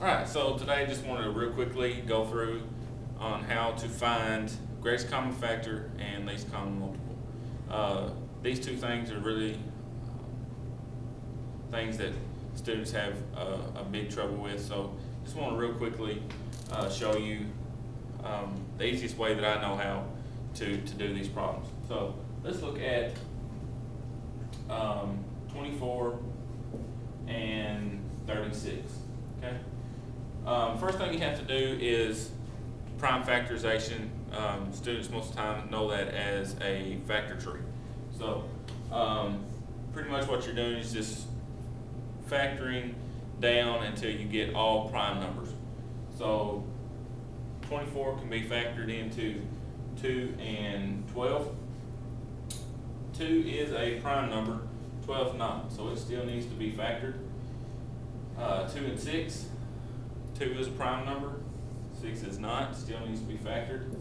Alright, so today I just wanted to real quickly go through on how to find greatest common factor and least common multiple. These two things are really things that students have a big trouble with, so just want to real quickly show you the easiest way that I know how to do these problems. So let's look at 24 and 36. Okay. First thing you have to do is prime factorization. Students most of the time know that as a factor tree. So pretty much what you're doing is just factoring down until you get all prime numbers. So 24 can be factored into 2 and 12. 2 is a prime number, 12 is not, so it still needs to be factored. 2 and 6, 2 is a prime number, 6 is not, still needs to be factored.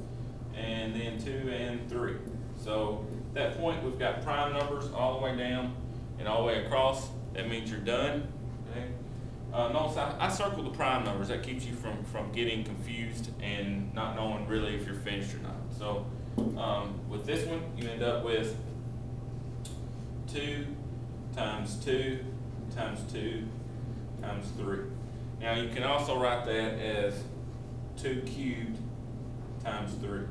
And then 2 and 3. So at that point we've got prime numbers all the way down and all the way across. That means you're done. Okay. Notice I circle the prime numbers. That keeps you from getting confused and not knowing really if you're finished or not. So with this one you end up with 2 times 2 times 2 times 3. Now you can also write that as 2 cubed times 3.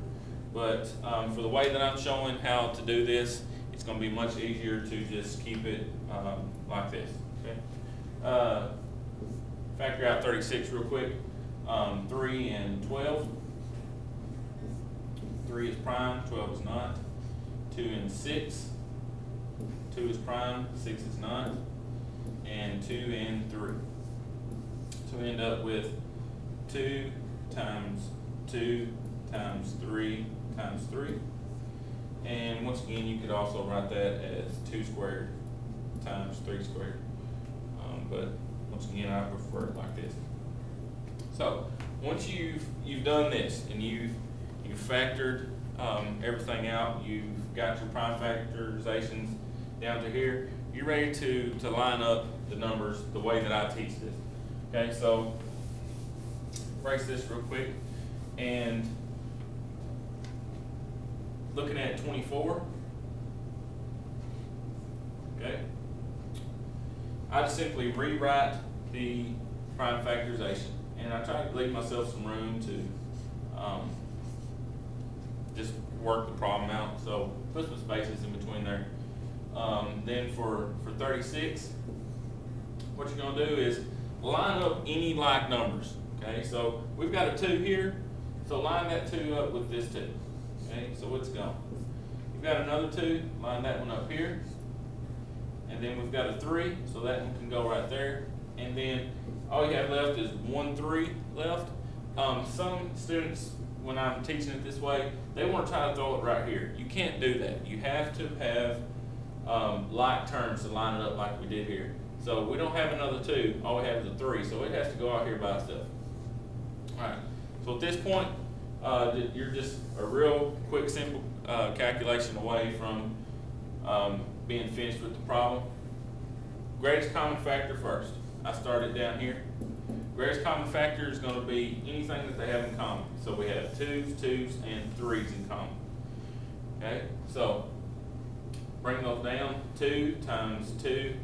But for the way that I'm showing how to do this, it's going to be much easier to just keep it like this. Okay. Factor out 36 real quick. 3 and 12. 3 is prime, 12 is not. 2 and 6. 2 is prime, 6 is not. And 2 and 3. So we end up with 2 times 2 times 3 times 3. And once again, you could also write that as 2 squared times 3 squared. But once again, I prefer it like this. So once you've done this and you've factored everything out, you've got your prime factorizations down to here, you're ready to line up the numbers the way that I teach this. Okay, so erase this real quick, and looking at 24, okay, I just simply rewrite the prime factorization, and I try to leave myself some room to just work the problem out, so put some spaces in between there. Then for 36, what you're going to do is line up any like numbers. Okay, so we've got a 2 here, so line that 2 up with this 2. Okay, so it's gone. You've got another 2, line that one up here, and then we've got a 3, so that one can go right there. And then all you have left is 1 3 left. Some students, when I'm teaching it this way, they want to try to throw it right here. You can't do that. You have to have like terms to line it up like we did here. So we don't have another 2, all we have is a 3, so it has to go out here by itself. Alright, so at this point, you're just a real quick, simple calculation away from being finished with the problem. Greatest common factor first. I started down here. Greatest common factor is going to be anything that they have in common. So we have 2s, 2s, and 3s in common. Okay, so bring those down. 2 times 2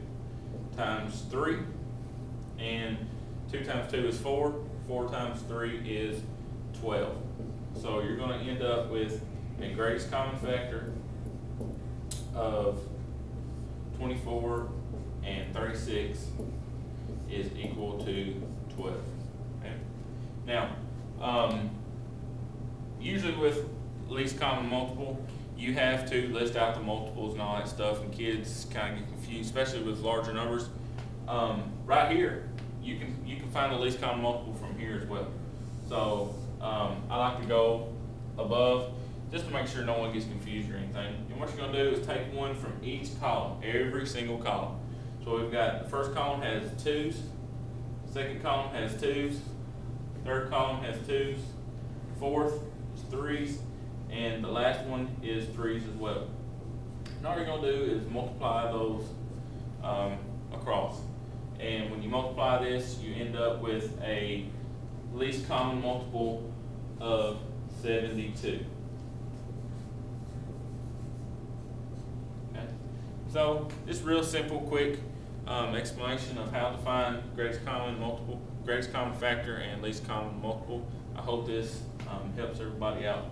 times 3, and 2 times 2 is 4, 4 times 3 is 12. So you're going to end up with a greatest common factor of 24 and 36 is equal to 12. Okay? Now, usually with least common multiple, you have to list out the multiples and all that stuff, and kids kind of get confused, especially with larger numbers. Right here, you can find the least common multiple from here as well. So I like to go above just to make sure no one gets confused or anything. And what you're going to do is take one from each column, every single column. So we've got the first column has 2s, second column has 2s, third column has 2s, fourth is 3s, and the last one is 3s as well. And all you're going to do is multiply those across. And when you multiply this, you end up with a least common multiple of 72. Okay, so just real simple, quick explanation of how to find greatest common multiple, greatest common factor, and least common multiple. I hope this helps everybody out.